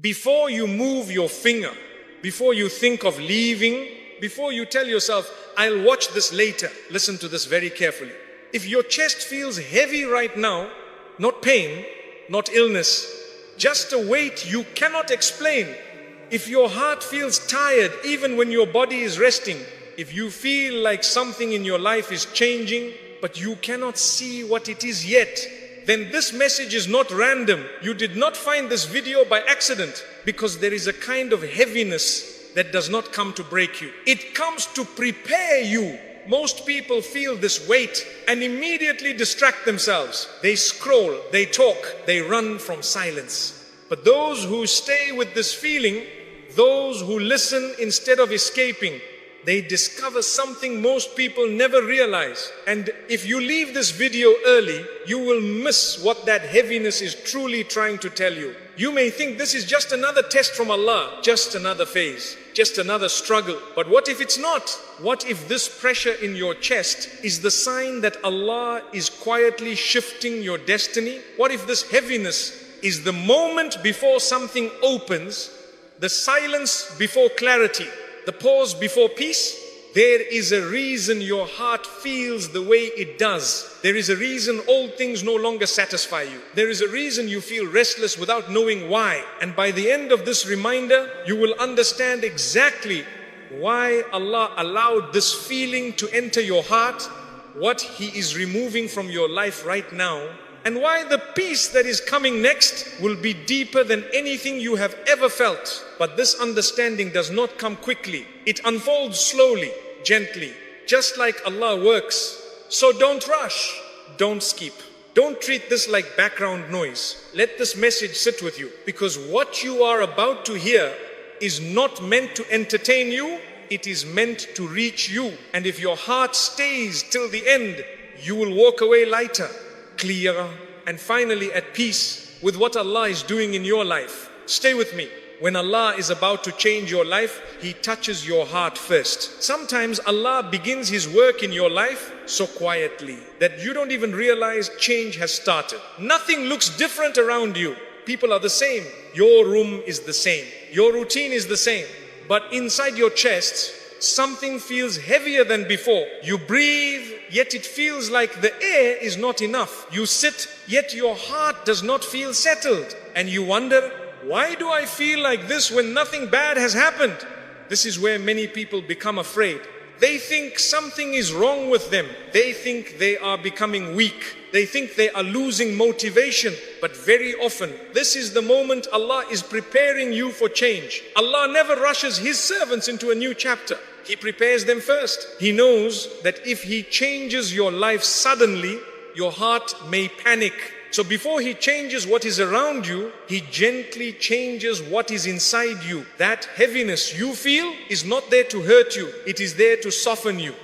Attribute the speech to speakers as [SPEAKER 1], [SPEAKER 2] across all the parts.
[SPEAKER 1] Before you move your finger, before you think of leaving, before you tell yourself, I'll watch this later, listen to this very carefully. If your chest feels heavy right now, not pain, not illness, just a weight you cannot explain. If your heart feels tired even when your body is resting, if you feel like something in your life is changing, but you cannot see what it is yet, then this message is not random. You did not find this video by accident, because there is a kind of heaviness that does not come to break you. It comes to prepare you. Most people feel this weight and immediately distract themselves. They scroll, they talk, they run from silence. But those who stay with this feeling, those who listen instead of escaping, they discover something most people never realize. And if you leave this video early, you will miss what that heaviness is truly trying to tell you. You may think this is just another test from Allah, just another phase, just another struggle. But what if it's not? What if this pressure in your chest is the sign that Allah is quietly shifting your destiny? What if this heaviness is the moment before something opens, the silence before clarity, the pause before peace? There is a reason your heart feels the way it does. There is a reason old things no longer satisfy you. There is a reason you feel restless without knowing why. And by the end of this reminder, you will understand exactly why Allah allowed this feeling to enter your heart, what He is removing from your life right now, and why the peace that is coming next will be deeper than anything you have ever felt. But this understanding does not come quickly. It unfolds slowly, gently, just like Allah works. So don't rush, don't skip. Don't treat this like background noise. Let this message sit with you, because what you are about to hear is not meant to entertain you, it is meant to reach you. And if your heart stays till the end, you will walk away lighter, clearer, and finally at peace with what Allah is doing in your life. Stay with me. When Allah is about to change your life, He touches your heart first. Sometimes Allah begins His work in your life so quietly that you don't even realize change has started. Nothing looks different around you. People are the same. Your room is the same. Your routine is the same. But inside your chest, something feels heavier than before. You breathe, yet it feels like the air is not enough. You sit, yet your heart does not feel settled. And you wonder, why do I feel like this when nothing bad has happened? This is where many people become afraid. They think something is wrong with them. They think they are becoming weak. They think they are losing motivation. But very often, this is the moment Allah is preparing you for change. Allah never rushes His servants into a new chapter. He prepares them first. He knows that if He changes your life suddenly, your heart may panic. So before He changes what is around you, He gently changes what is inside you. That heaviness you feel is not there to hurt you. It is there to soften you.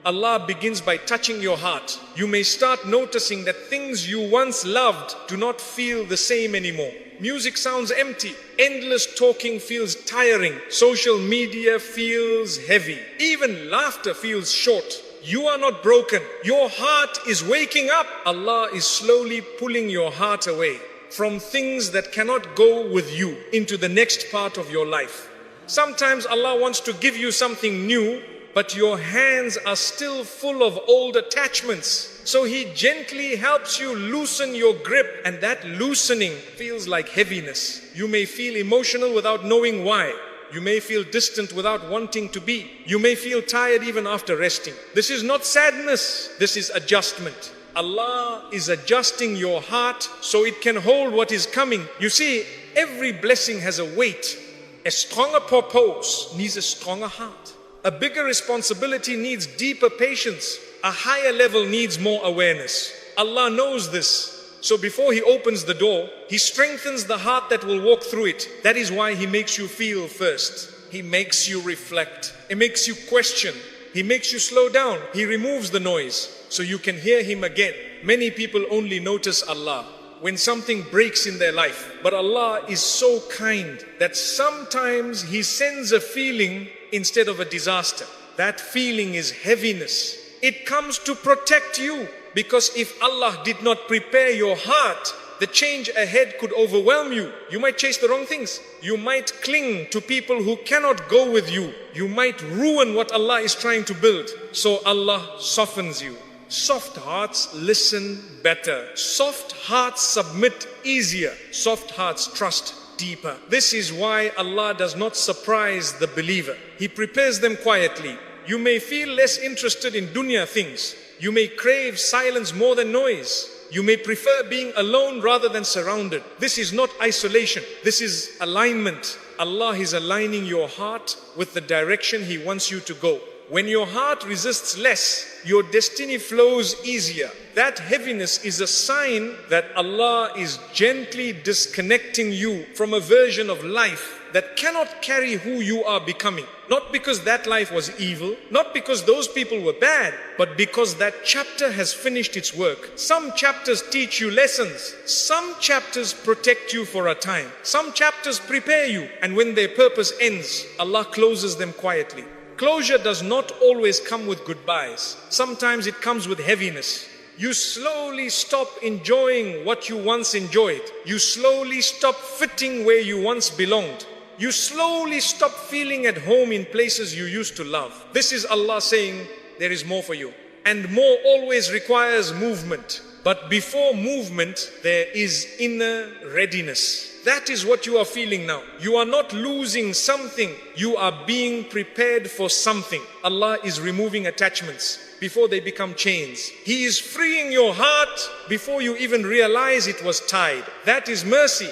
[SPEAKER 1] Allah begins by touching your heart. You may start noticing that things you once loved do not feel the same anymore. Music sounds empty. Endless talking feels tiring. Social media feels heavy. Even laughter feels short. You are not broken. Your heart is waking up. Allah is slowly pulling your heart away from things that cannot go with you into the next part of your life. Sometimes Allah wants to give you something new, but your hands are still full of old attachments. So He gently helps you loosen your grip, and that loosening feels like heaviness. You may feel emotional without knowing why. You may feel distant without wanting to be. You may feel tired even after resting. This is not sadness, this is adjustment. Allah is adjusting your heart so it can hold what is coming. You see, every blessing has a weight. A stronger purpose needs a stronger heart. A bigger responsibility needs deeper patience. A higher level needs more awareness. Allah knows this. So before He opens the door, He strengthens the heart that will walk through it. That is why He makes you feel first. He makes you reflect. He makes you question. He makes you slow down. He removes the noise so you can hear Him again. Many people only notice Allah when something breaks in their life. But Allah is so kind that sometimes He sends a feeling instead of a disaster. That feeling is heaviness. It comes to protect you, because if Allah did not prepare your heart, The change ahead could overwhelm you. You might chase the wrong things. You might cling to people who cannot go with you. You might ruin what Allah is trying to build. So Allah softens you. Soft hearts listen better. Soft hearts submit easier. Soft hearts trust deeper. This is why Allah does not surprise the believer. He prepares them quietly. You may feel less interested in dunya things. You may crave silence more than noise. You may prefer being alone rather than surrounded. This is not isolation. This is alignment. Allah is aligning your heart with the direction He wants you to go. When your heart resists less, your destiny flows easier. That heaviness is a sign that Allah is gently disconnecting you from a version of life that cannot carry who you are becoming. Not because that life was evil, not because those people were bad, but because that chapter has finished its work. Some chapters teach you lessons. Some chapters protect you for a time. Some chapters prepare you, and when their purpose ends, Allah closes them quietly. Closure does not always come with goodbyes. Sometimes it comes with heaviness. You slowly stop enjoying what you once enjoyed. You slowly stop fitting where you once belonged. You slowly stop feeling at home in places you used to love. This is Allah saying, there is more for you. And more always requires movement. But before movement, there is inner readiness. That is what you are feeling now. You are not losing something. You are being prepared for something. Allah is removing attachments before they become chains. He is freeing your heart before you even realize it was tied. That is mercy.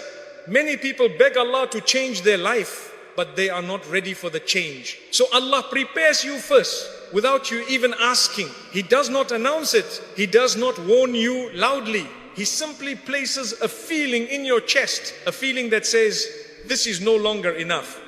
[SPEAKER 1] Many people beg Allah to change their life, but they are not ready for the change. So Allah prepares you first without you even asking. He does not announce it. He does not warn you loudly. He simply places a feeling in your chest, a feeling that says, this is no longer enough.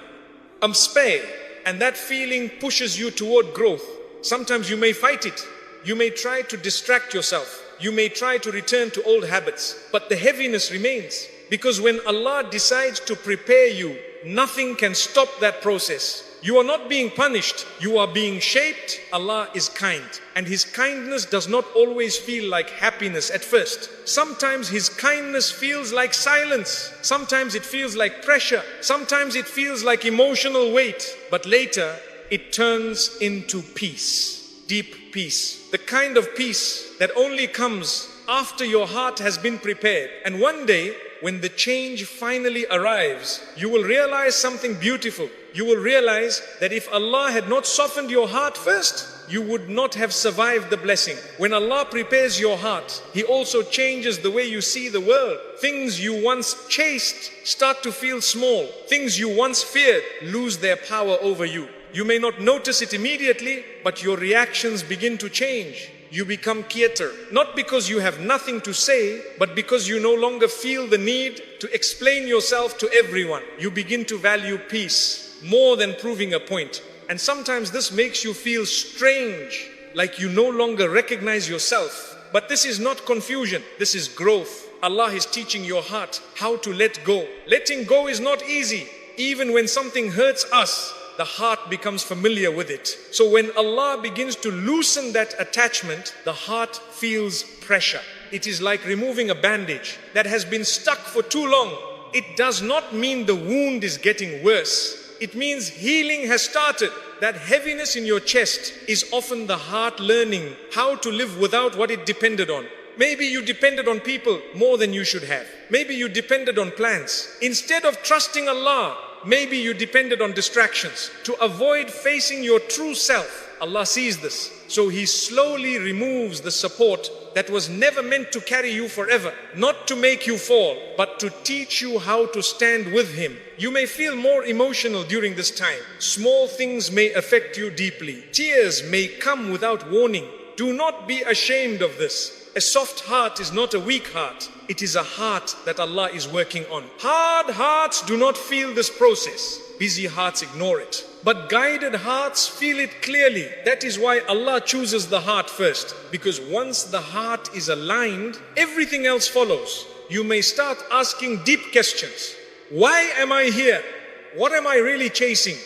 [SPEAKER 1] I'm spare. And that feeling pushes you toward growth. Sometimes you may fight it. You may try to distract yourself. You may try to return to old habits. But the heaviness remains. Because when Allah decides to prepare you, nothing can stop that process. You are not being punished. You are being shaped. Allah is kind. And His kindness does not always feel like happiness at first. Sometimes His kindness feels like silence. Sometimes it feels like pressure. Sometimes it feels like emotional weight. But later, it turns into peace. Deep peace. The kind of peace that only comes after your heart has been prepared. And one day, when the change finally arrives, you will realize something beautiful. You will realize that if Allah had not softened your heart first, you would not have survived the blessing. When Allah prepares your heart, He also changes the way you see the world. Things you once chased start to feel small. Things you once feared lose their power over you. You may not notice it immediately, but your reactions begin to change. You become quieter, not because you have nothing to say, but because you no longer feel the need to explain yourself to everyone. You begin to value peace more than proving a point. And sometimes this makes you feel strange, like you no longer recognize yourself. But this is not confusion, this is growth. Allah is teaching your heart how to let go. Letting go is not easy. Even when something hurts us, the heart becomes familiar with it. So when Allah begins to loosen that attachment, the heart feels pressure. It is like removing a bandage that has been stuck for too long. It does not mean the wound is getting worse. It means healing has started. That heaviness in your chest is often the heart learning how to live without what it depended on. Maybe you depended on people more than you should have. Maybe you depended on plans. Instead of trusting Allah, maybe you depended on distractions to avoid facing your true self. Allah sees this. So He slowly removes the support that was never meant to carry you forever. Not to make you fall, but to teach you how to stand with Him. You may feel more emotional during this time. Small things may affect you deeply. Tears may come without warning. Do not be ashamed of this. A soft heart is not a weak heart. It is a heart that Allah is working on. Hard hearts do not feel this process. Busy hearts ignore it. But guided hearts feel it clearly. That is why Allah chooses the heart first. Because once the heart is aligned, everything else follows. You may start asking deep questions. Why am I here? What am I really chasing?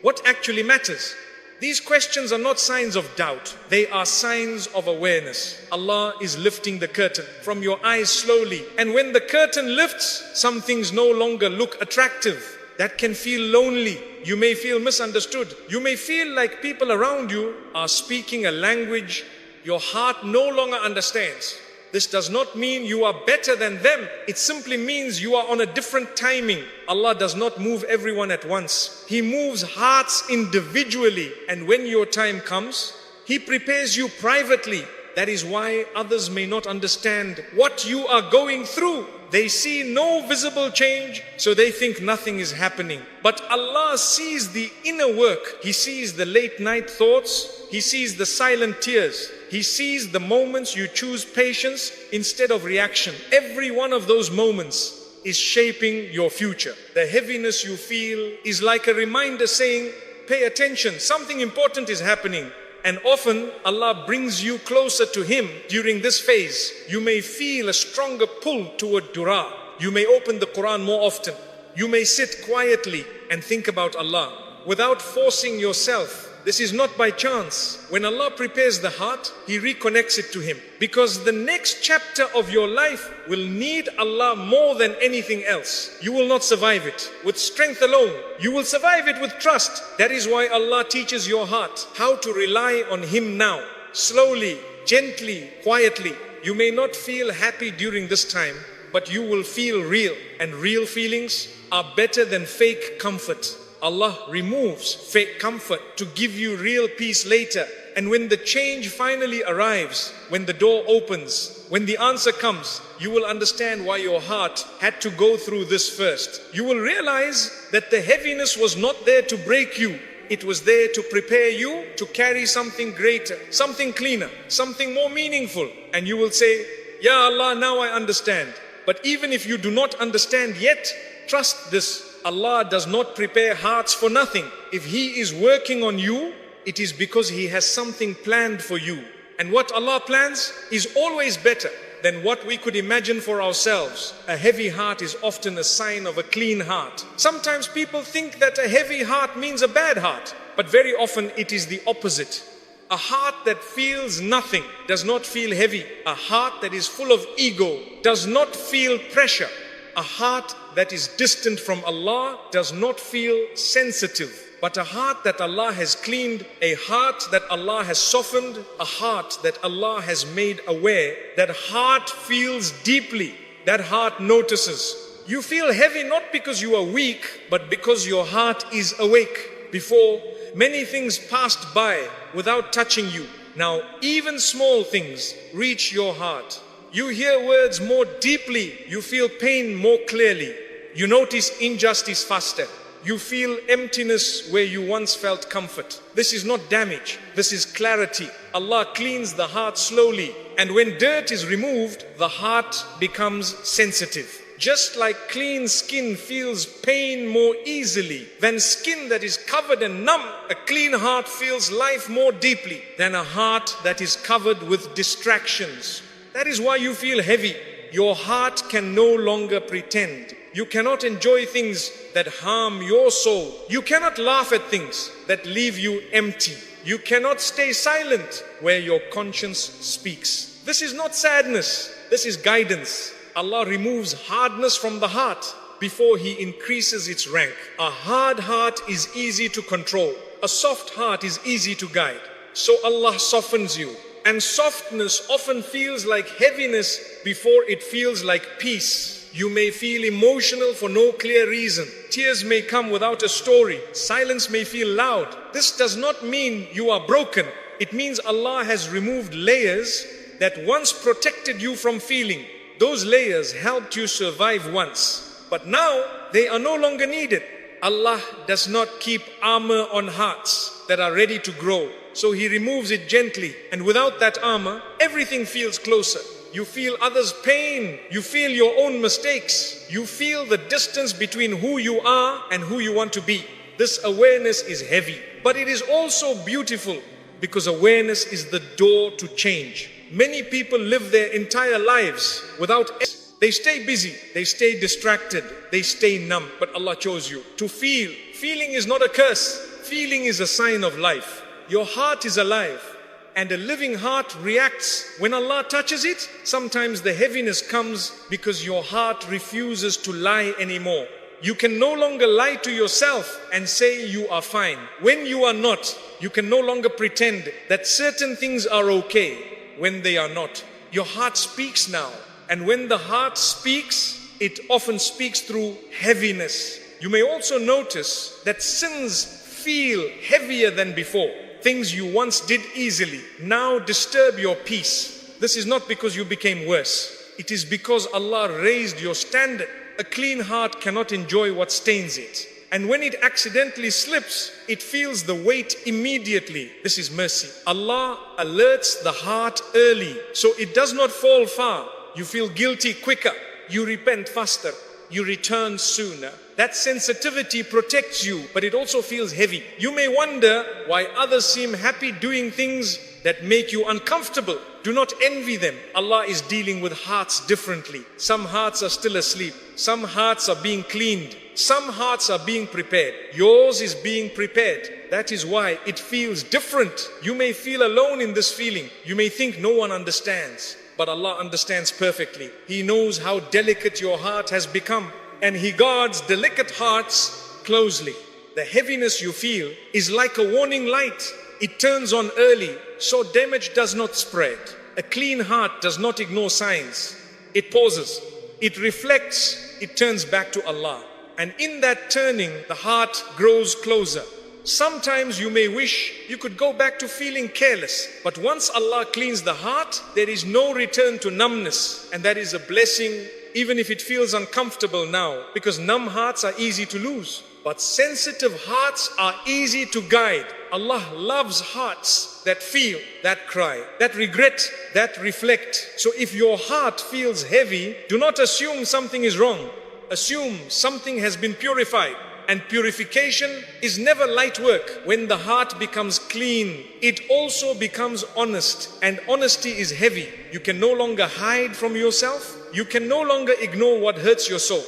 [SPEAKER 1] What actually matters? These questions are not signs of doubt. They are signs of awareness. Allah is lifting the curtain from your eyes slowly. And when the curtain lifts, some things no longer look attractive. That can feel lonely. You may feel misunderstood. You may feel like people around you are speaking a language your heart no longer understands. This does not mean you are better than them. It simply means you are on a different timing. Allah does not move everyone at once. He moves hearts individually. And when your time comes, He prepares you privately. That is why others may not understand what you are going through. They see no visible change, so they think nothing is happening. But Allah sees the inner work. He sees the late night thoughts. He sees the silent tears. He sees the moments you choose patience instead of reaction. Every one of those moments is shaping your future. The heaviness you feel is like a reminder saying, pay attention, something important is happening. And often Allah brings you closer to Him during this phase. You may feel a stronger pull toward dua. You may open the Qur'an more often. You may sit quietly and think about Allah without forcing yourself. This is not by chance. When Allah prepares the heart, He reconnects it to Him. Because the next chapter of your life will need Allah more than anything else. You will not survive it with strength alone. You will survive it with trust. That is why Allah teaches your heart how to rely on Him now. Slowly, gently, quietly. You may not feel happy during this time, but you will feel real. And real feelings are better than fake comfort. Allah removes fake comfort to give you real peace later. And when the change finally arrives, when the door opens, when the answer comes, you will understand why your heart had to go through this first. You will realize that the heaviness was not there to break you. It was there to prepare you to carry something greater, something cleaner, something more meaningful. And you will say, Ya Allah, now I understand. But even if you do not understand yet, trust this. Allah does not prepare hearts for nothing. If He is working on you, it is because He has something planned for you. And what Allah plans is always better than what we could imagine for ourselves. A heavy heart is often a sign of a clean heart. Sometimes people think that a heavy heart means a bad heart, but very often it is the opposite. A heart that feels nothing does not feel heavy. A heart that is full of ego does not feel pressure. A heart that is distant from Allah does not feel sensitive. But a heart that Allah has cleaned, a heart that Allah has softened, a heart that Allah has made aware, that heart feels deeply, that heart notices. You feel heavy not because you are weak, but because your heart is awake. Before, many things passed by without touching you. Now, even small things reach your heart. You hear words more deeply. You feel pain more clearly. You notice injustice faster. You feel emptiness where you once felt comfort. This is not damage. This is clarity. Allah cleans the heart slowly. And when dirt is removed, the heart becomes sensitive. Just like clean skin feels pain more easily than skin that is covered and numb, a clean heart feels life more deeply than a heart that is covered with distractions. That is why you feel heavy. Your heart can no longer pretend. You cannot enjoy things that harm your soul. You cannot laugh at things that leave you empty. You cannot stay silent where your conscience speaks. This is not sadness. This is guidance. Allah removes hardness from the heart before He increases its rank. A hard heart is easy to control. A soft heart is easy to guide. So Allah softens you. And softness often feels like heaviness before it feels like peace. You may feel emotional for no clear reason. Tears may come without a story. Silence may feel loud. This does not mean you are broken. It means Allah has removed layers that once protected you from feeling. Those layers helped you survive once, but now they are no longer needed. Allah does not keep armor on hearts that are ready to grow. So He removes it gently, and without that armor, everything feels closer. You feel others' pain. You feel your own mistakes. You feel the distance between who you are and who you want to be. This awareness is heavy, but it is also beautiful because awareness is the door to change. Many people live their entire lives without. They stay busy, they stay distracted, they stay numb. But Allah chose you to feel. Feeling is not a curse. Feeling is a sign of life. Your heart is alive. And a living heart reacts when Allah touches it. Sometimes the heaviness comes because your heart refuses to lie anymore. You can no longer lie to yourself and say you are fine when you are not. You can no longer pretend that certain things are okay when they are not. Your heart speaks now. And when the heart speaks, it often speaks through heaviness. You may also notice that sins feel heavier than before. Things you once did easily now disturb your peace. This is not because you became worse. It is because Allah raised your standard. A clean heart cannot enjoy what stains it. And when it accidentally slips, it feels the weight immediately. This is mercy. Allah alerts the heart early, so it does not fall far. You feel guilty quicker. You repent faster. You return sooner. That sensitivity protects you, but it also feels heavy. You may wonder why others seem happy doing things that make you uncomfortable. Do not envy them. Allah is dealing with hearts differently. Some hearts are still asleep. Some hearts are being cleaned. Some hearts are being prepared. Yours is being prepared. That is why it feels different. You may feel alone in this feeling. You may think no one understands. But Allah understands perfectly. He knows how delicate your heart has become. And He guards delicate hearts closely. The heaviness you feel is like a warning light. It turns on early, so damage does not spread. A clean heart does not ignore signs. It pauses, it reflects, it turns back to Allah. And in that turning, the heart grows closer. Sometimes you may wish you could go back to feeling careless. But once Allah cleans the heart, there is no return to numbness. And that is a blessing, even if it feels uncomfortable now. Because numb hearts are easy to lose. But sensitive hearts are easy to guide. Allah loves hearts that feel, that cry, that regret, that reflect. So if your heart feels heavy, do not assume something is wrong. Assume something has been purified. And purification is never light work. When the heart becomes clean, it also becomes honest. And honesty is heavy. You can no longer hide from yourself. You can no longer ignore what hurts your soul.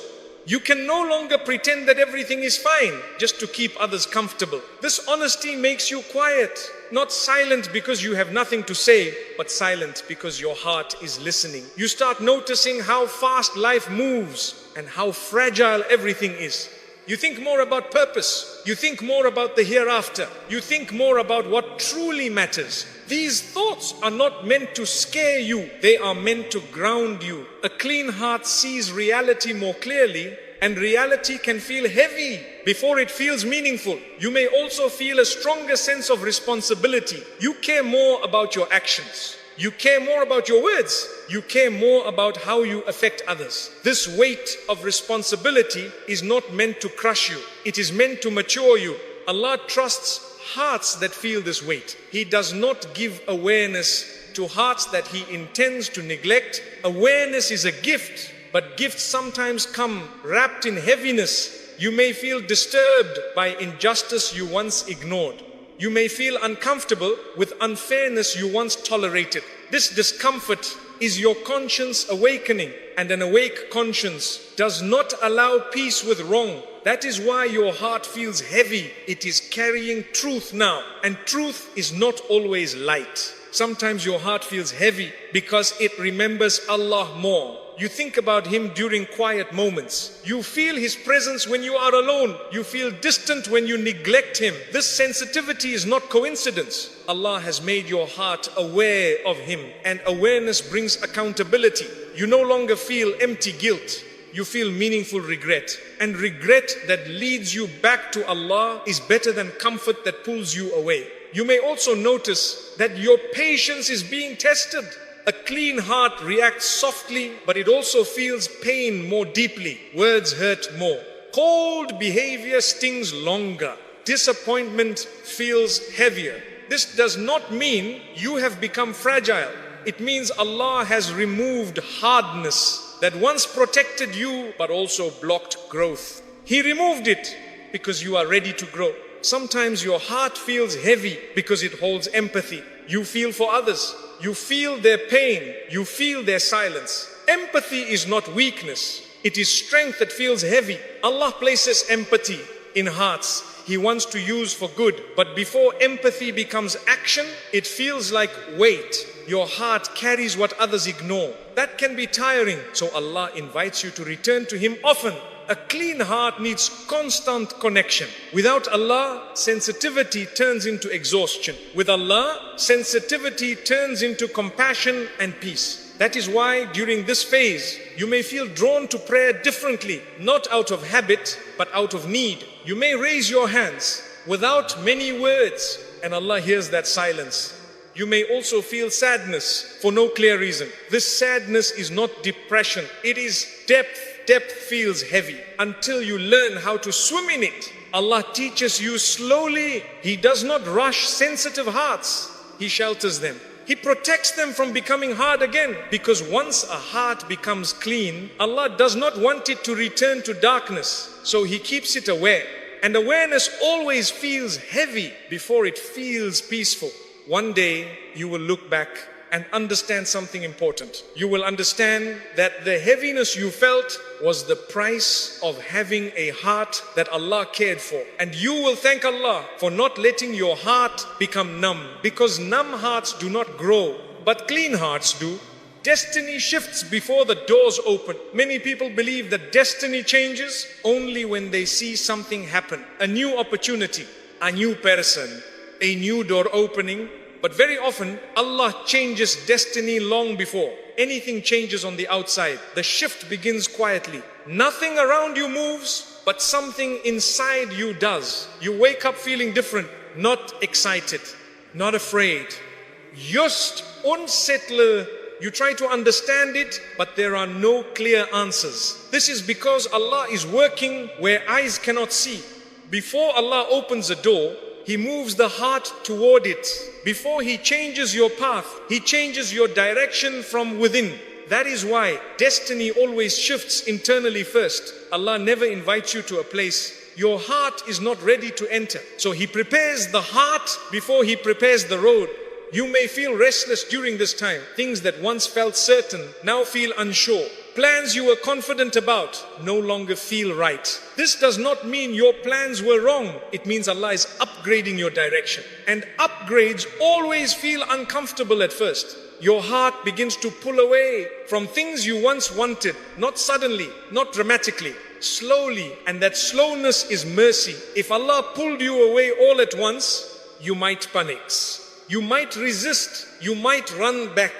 [SPEAKER 1] You can no longer pretend that everything is fine just to keep others comfortable. This honesty makes you quiet, not silent because you have nothing to say, but silent because your heart is listening. You start noticing how fast life moves and how fragile everything is. You think more about purpose. You think more about the hereafter. You think more about what truly matters. These thoughts are not meant to scare you. They are meant to ground you. A clean heart sees reality more clearly, and reality can feel heavy before it feels meaningful. You may also feel a stronger sense of responsibility. You care more about your actions. You care more about your words. You care more about how you affect others. This weight of responsibility is not meant to crush you. It is meant to mature you. Allah trusts hearts that feel this weight. He does not give awareness to hearts that He intends to neglect. Awareness is a gift, but gifts sometimes come wrapped in heaviness. You may feel disturbed by injustice you once ignored. You may feel uncomfortable with unfairness you once tolerated. This discomfort is your conscience awakening, and an awake conscience does not allow peace with wrong. That is why your heart feels heavy. It is carrying truth now, and truth is not always light. Sometimes your heart feels heavy because it remembers Allah more. You think about Him during quiet moments. You feel His presence when you are alone. You feel distant when you neglect Him. This sensitivity is not coincidence. Allah has made your heart aware of Him, and awareness brings accountability. You no longer feel empty guilt. You feel meaningful regret. And regret that leads you back to Allah is better than comfort that pulls you away. You may also notice that your patience is being tested. A clean heart reacts softly, but it also feels pain more deeply. Words hurt more. Cold behavior stings longer. Disappointment feels heavier. This does not mean you have become fragile. It means Allah has removed hardness that once protected you, but also blocked growth. He removed it because you are ready to grow. Sometimes your heart feels heavy because it holds empathy. You feel for others. You feel their pain. You feel their silence. Empathy is not weakness. It is strength that feels heavy. Allah places empathy in hearts He wants to use for good. But before empathy becomes action, it feels like weight. Your heart carries what others ignore. That can be tiring. So Allah invites you to return to Him often. A clean heart needs constant connection. Without Allah, sensitivity turns into exhaustion. With Allah, sensitivity turns into compassion and peace. That is why during this phase, you may feel drawn to prayer differently, not out of habit, but out of need. You may raise your hands without many words, and Allah hears that silence. You may also feel sadness for no clear reason. This sadness is not depression, it is depth. Depth feels heavy until you learn how to swim in it. Allah teaches you slowly. He does not rush sensitive hearts. He shelters them. He protects them from becoming hard again. Because once a heart becomes clean, Allah does not want it to return to darkness. So He keeps it aware. And awareness always feels heavy before it feels peaceful. One day you will look back and understand something important. You will understand that the heaviness you felt was the price of having a heart that Allah cared for. And you will thank Allah for not letting your heart become numb. Because numb hearts do not grow, but clean hearts do. Destiny shifts before the doors open. Many people believe that destiny changes only when they see something happen. A new opportunity, a new person, a new door opening. But very often, Allah changes destiny long before anything changes on the outside. The shift begins quietly. Nothing around you moves, but something inside you does. You wake up feeling different, not excited, not afraid. Just unsettled. You try to understand it, but there are no clear answers. This is because Allah is working where eyes cannot see. Before Allah opens a door, He moves the heart toward it. Before He changes your path, He changes your direction from within. That is why destiny always shifts internally first. Allah never invites you to a place your heart is not ready to enter. So He prepares the heart before He prepares the road. You may feel restless during this time. Things that once felt certain now feel unsure. Plans you were confident about no longer feel right. This does not mean your plans were wrong. It means Allah is upgrading your direction. And upgrades always feel uncomfortable at first. Your heart begins to pull away from things you once wanted. Not suddenly, not dramatically, slowly. And that slowness is mercy. If Allah pulled you away all at once, you might panic. You might resist. You might run back.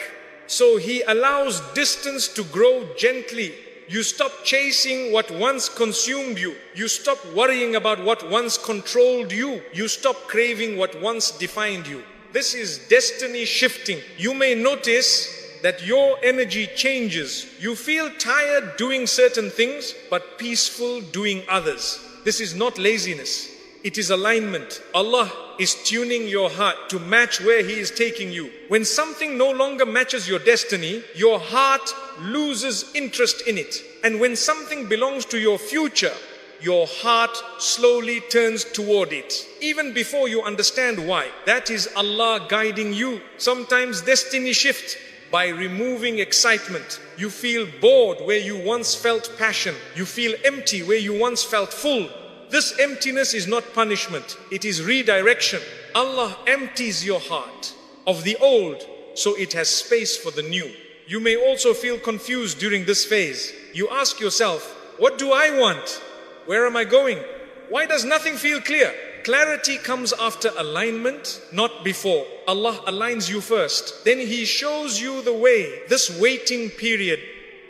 [SPEAKER 1] So He allows distance to grow gently. You stop chasing what once consumed you. You stop worrying about what once controlled you. You stop craving what once defined you. This is destiny shifting. You may notice that your energy changes. You feel tired doing certain things, but peaceful doing others. This is not laziness. It is alignment. Allah is tuning your heart to match where He is taking you. When something no longer matches your destiny, your heart loses interest in it. And when something belongs to your future, your heart slowly turns toward it, even before you understand why. That is Allah guiding you. Sometimes destiny shifts by removing excitement. You feel bored where you once felt passion. You feel empty where you once felt full. This emptiness is not punishment, it is redirection. Allah empties your heart of the old so it has space for the new. You may also feel confused during this phase. You ask yourself, what do I want? Where am I going? Why does nothing feel clear? Clarity comes after alignment, not before. Allah aligns you first, then He shows you the way. This waiting period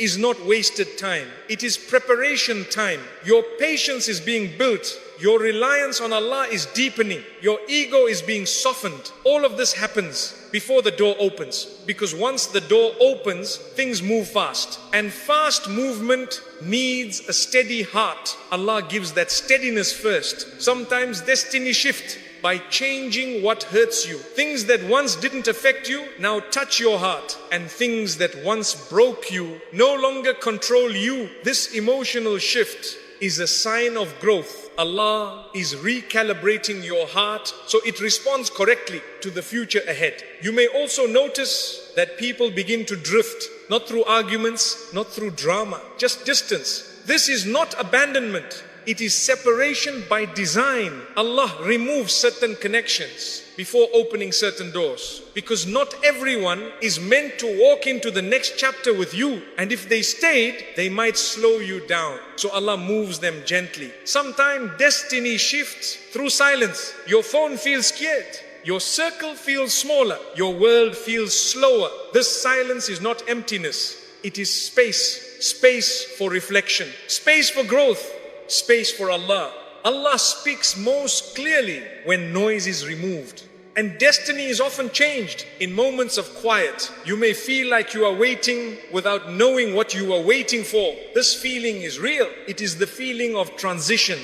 [SPEAKER 1] is not wasted time. It is preparation time. Your patience is being built. Your reliance on Allah is deepening. Your ego is being softened. All of this happens before the door opens. Because once the door opens, things move fast. And fast movement needs a steady heart. Allah gives that steadiness first. Sometimes destiny shifts by changing what hurts you. Things that once didn't affect you now touch your heart, and things that once broke you no longer control you. This emotional shift is a sign of growth. Allah is recalibrating your heart so it responds correctly to the future ahead. You may also notice that people begin to drift, not through arguments, not through drama, just distance. This is not abandonment. It is separation by design. Allah removes certain connections before opening certain doors, because not everyone is meant to walk into the next chapter with you, and if they stayed, they might slow you down. So Allah moves them gently. Sometimes destiny shifts through silence. Your phone feels scared. Your circle feels smaller. Your world feels slower. This silence is not emptiness. It is space. Space for reflection. Space for growth. Space for Allah. Allah speaks most clearly when noise is removed. And destiny is often changed in moments of quiet. You may feel like you are waiting without knowing what you are waiting for. This feeling is real. It is the feeling of transition.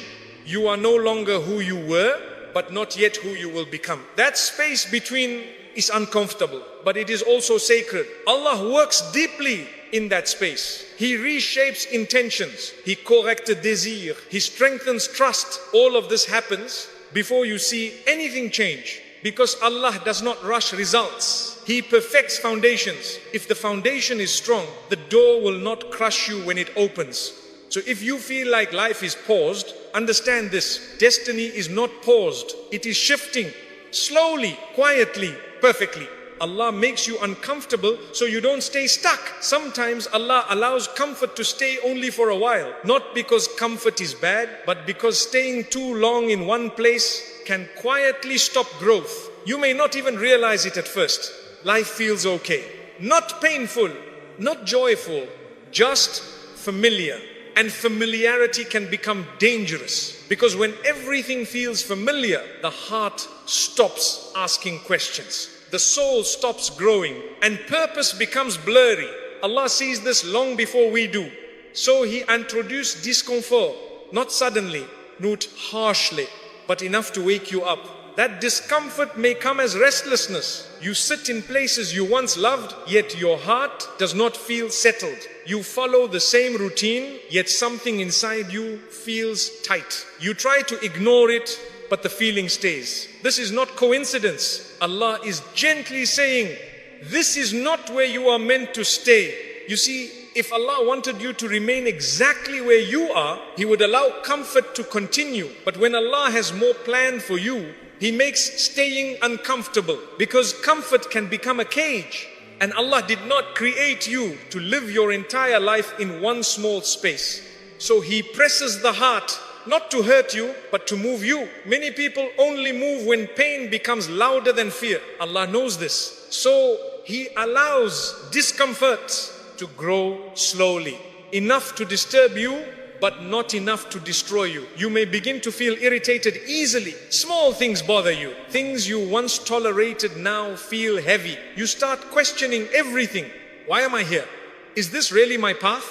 [SPEAKER 1] You are no longer who you were, but not yet who you will become. That space between is uncomfortable, but it is also sacred. Allah works deeply in that space. He reshapes intentions. He corrects desire. He strengthens trust. All of this happens before you see anything change, because Allah does not rush results. He perfects foundations. If the foundation is strong, the door will not crush you when it opens. So if you feel like life is paused, understand this: destiny is not paused. It is shifting slowly, quietly, perfectly. Allah makes you uncomfortable so you don't stay stuck. Sometimes Allah allows comfort to stay only for a while, not because comfort is bad, but because staying too long in one place can quietly stop growth. You may not even realize it at first. Life feels okay, not painful, not joyful, just familiar. And familiarity can become dangerous, because when everything feels familiar, the heart stops asking questions. The soul stops growing and purpose becomes blurry. Allah sees this long before we do. So He introduced discomfort, not suddenly, not harshly, but enough to wake you up. That discomfort may come as restlessness. You sit in places you once loved, yet your heart does not feel settled. You follow the same routine, yet something inside you feels tight. You try to ignore it, but the feeling stays. This is not coincidence. Allah is gently saying, this is not where you are meant to stay. You see, if Allah wanted you to remain exactly where you are, He would allow comfort to continue. But when Allah has more planned for you, He makes staying uncomfortable, because comfort can become a cage. And Allah did not create you to live your entire life in one small space. So He presses the heart, not to hurt you, but to move you. Many people only move when pain becomes louder than fear. Allah knows this. So He allows discomfort to grow slowly. Enough to disturb you, but not enough to destroy you. You may begin to feel irritated easily. Small things bother you. Things you once tolerated now feel heavy. You start questioning everything. Why am I here? Is this really my path?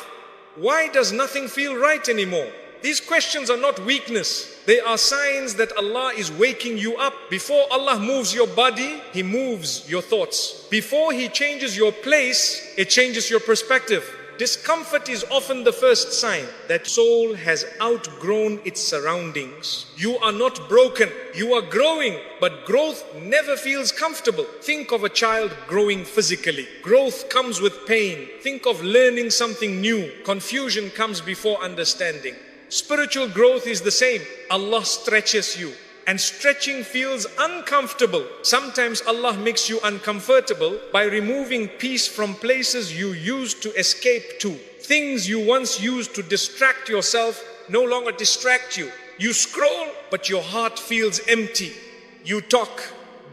[SPEAKER 1] Why does nothing feel right anymore? These questions are not weakness. They are signs that Allah is waking you up. Before Allah moves your body, He moves your thoughts. Before He changes your place, it changes your perspective. Discomfort is often the first sign that soul has outgrown its surroundings. You are not broken, you are growing, but growth never feels comfortable. Think of a child growing physically. Growth comes with pain. Think of learning something new. Confusion comes before understanding. Spiritual growth is the same. Allah stretches you, and stretching feels uncomfortable. Sometimes Allah makes you uncomfortable by removing peace from places you used to escape to. Things you once used to distract yourself no longer distract you. You scroll, but your heart feels empty. You talk,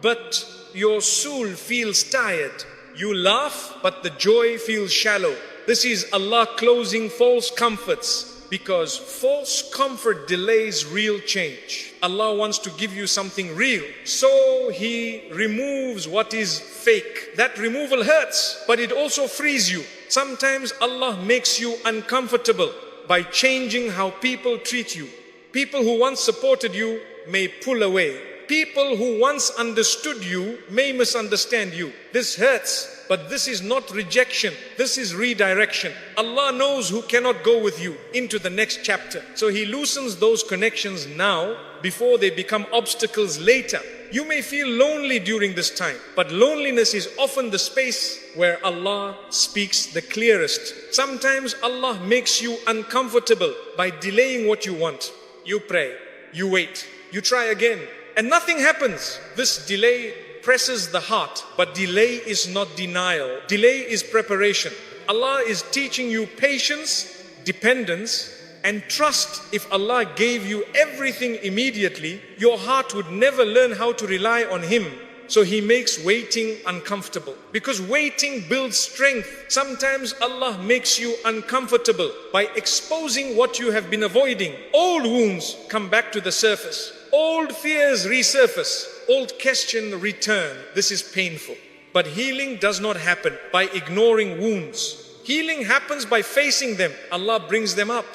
[SPEAKER 1] but your soul feels tired. You laugh, but the joy feels shallow. This is Allah closing false comforts, because false comfort delays real change. Allah wants to give you something real, so He removes what is fake. That removal hurts, but it also frees you. Sometimes Allah makes you uncomfortable by changing how people treat you. People who once supported you may pull away. People who once understood you may misunderstand you. This hurts, but this is not rejection. This is redirection. Allah knows who cannot go with you into the next chapter. So He loosens those connections now before they become obstacles later. You may feel lonely during this time, but loneliness is often the space where Allah speaks the clearest. Sometimes Allah makes you uncomfortable by delaying what you want. You pray, you wait, you try again, and nothing happens. This delay presses the heart, but delay is not denial. Delay is preparation. Allah is teaching you patience, dependence, and trust. If Allah gave you everything immediately, your heart would never learn how to rely on Him. So He makes waiting uncomfortable, because waiting builds strength. Sometimes Allah makes you uncomfortable by exposing what you have been avoiding. Old wounds come back to the surface. Old fears resurface. Old questions return. This is painful. But healing does not happen by ignoring wounds. Healing happens by facing them. Allah brings them up,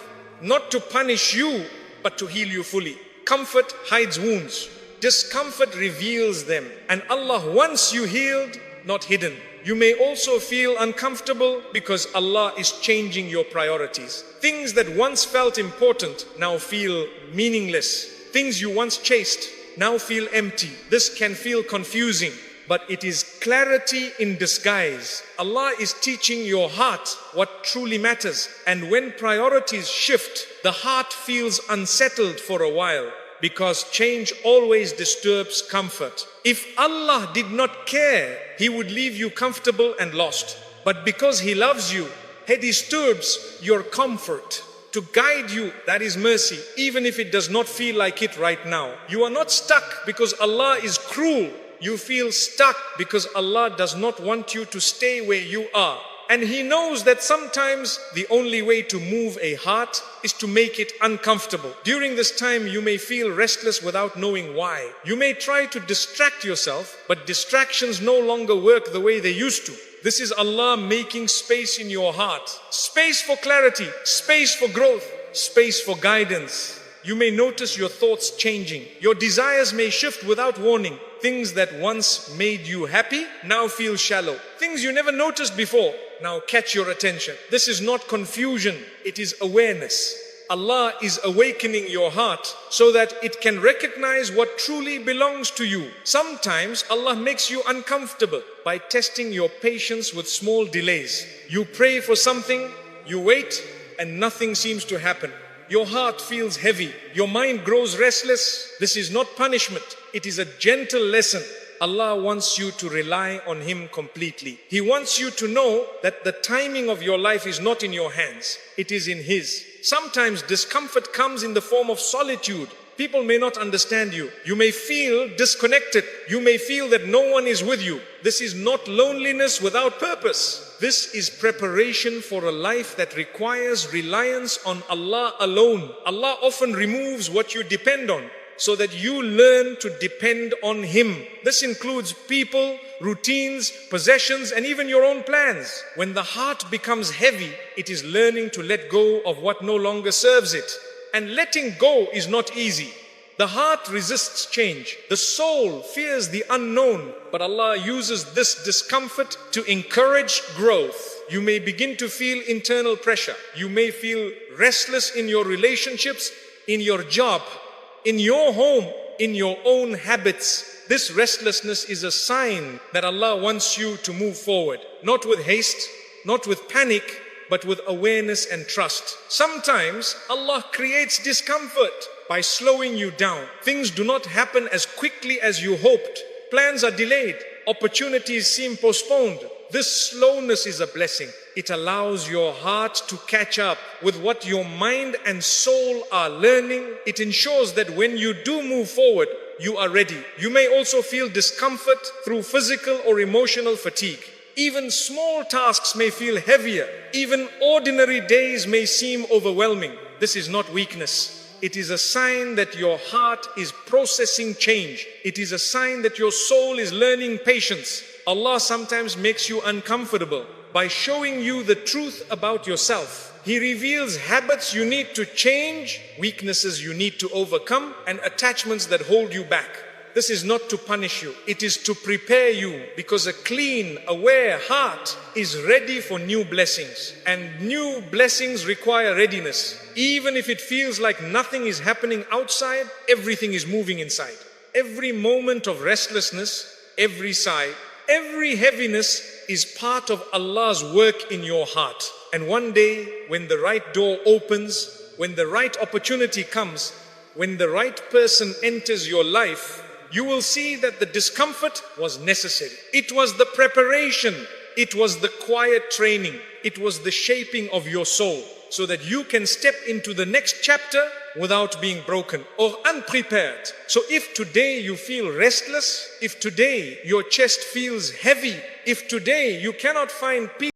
[SPEAKER 1] not to punish you, but to heal you fully. Comfort hides wounds. Discomfort reveals them. And Allah wants you healed, not hidden. You may also feel uncomfortable because Allah is changing your priorities. Things that once felt important now feel meaningless. Things you once chased now feel empty. This can feel confusing, but it is clarity in disguise. Allah is teaching your heart what truly matters. And when priorities shift, the heart feels unsettled for a while, because change always disturbs comfort. If Allah did not care, He would leave you comfortable and lost. But because He loves you, He disturbs your comfort to guide you. That is mercy, even if it does not feel like it right now. You are not stuck because Allah is cruel. You feel stuck because Allah does not want you to stay where you are. And He knows that sometimes the only way to move a heart is to make it uncomfortable. During this time, you may feel restless without knowing why. You may try to distract yourself, but distractions no longer work the way they used to. This is Allah making space in your heart. Space for clarity, space for growth, space for guidance. You may notice your thoughts changing. Your desires may shift without warning. Things that once made you happy now feel shallow. Things you never noticed before now catch your attention. This is not confusion, it is awareness. Allah is awakening your heart so that it can recognize what truly belongs to you. Sometimes Allah makes you uncomfortable by testing your patience with small delays. You pray for something, you wait, and nothing seems to happen. Your heart feels heavy. Your mind grows restless. This is not punishment. It is a gentle lesson. Allah wants you to rely on Him completely. He wants you to know that the timing of your life is not in your hands. It is in His. Sometimes discomfort comes in the form of solitude. People may not understand you. You may feel disconnected. You may feel that no one is with you. This is not loneliness without purpose. This is preparation for a life that requires reliance on Allah alone. Allah often removes what you depend on so that you learn to depend on Him. This includes people, routines, possessions, and even your own plans. When the heart becomes heavy, it is learning to let go of what no longer serves it. And letting go is not easy. The heart resists change. The soul fears the unknown. But Allah uses this discomfort to encourage growth. You may begin to feel internal pressure. You may feel restless in your relationships, in your job, in your home, in your own habits. This restlessness is a sign that Allah wants you to move forward. Not with haste, not with panic, but with awareness and trust. Sometimes Allah creates discomfort by slowing you down. Things do not happen as quickly as you hoped. Plans are delayed. Opportunities seem postponed. This slowness is a blessing. It allows your heart to catch up with what your mind and soul are learning. It ensures that when you do move forward, you are ready. You may also feel discomfort through physical or emotional fatigue. Even small tasks may feel heavier. Even ordinary days may seem overwhelming. This is not weakness. It is a sign that your heart is processing change. It is a sign that your soul is learning patience. Allah sometimes makes you uncomfortable by showing you the truth about yourself. He reveals habits you need to change, weaknesses you need to overcome, and attachments that hold you back. This is not to punish you. It is to prepare you, because a clean, aware heart is ready for new blessings. And new blessings require readiness. Even if it feels like nothing is happening outside, everything is moving inside. Every moment of restlessness, every sigh, every heaviness is part of Allah's work in your heart. And one day, when the right door opens, when the right opportunity comes, when the right person enters your life, you will see that the discomfort was necessary. It was the preparation. It was the quiet training. It was the shaping of your soul so that you can step into the next chapter without being broken or unprepared. So if today you feel restless, if today your chest feels heavy, if today you cannot find peace,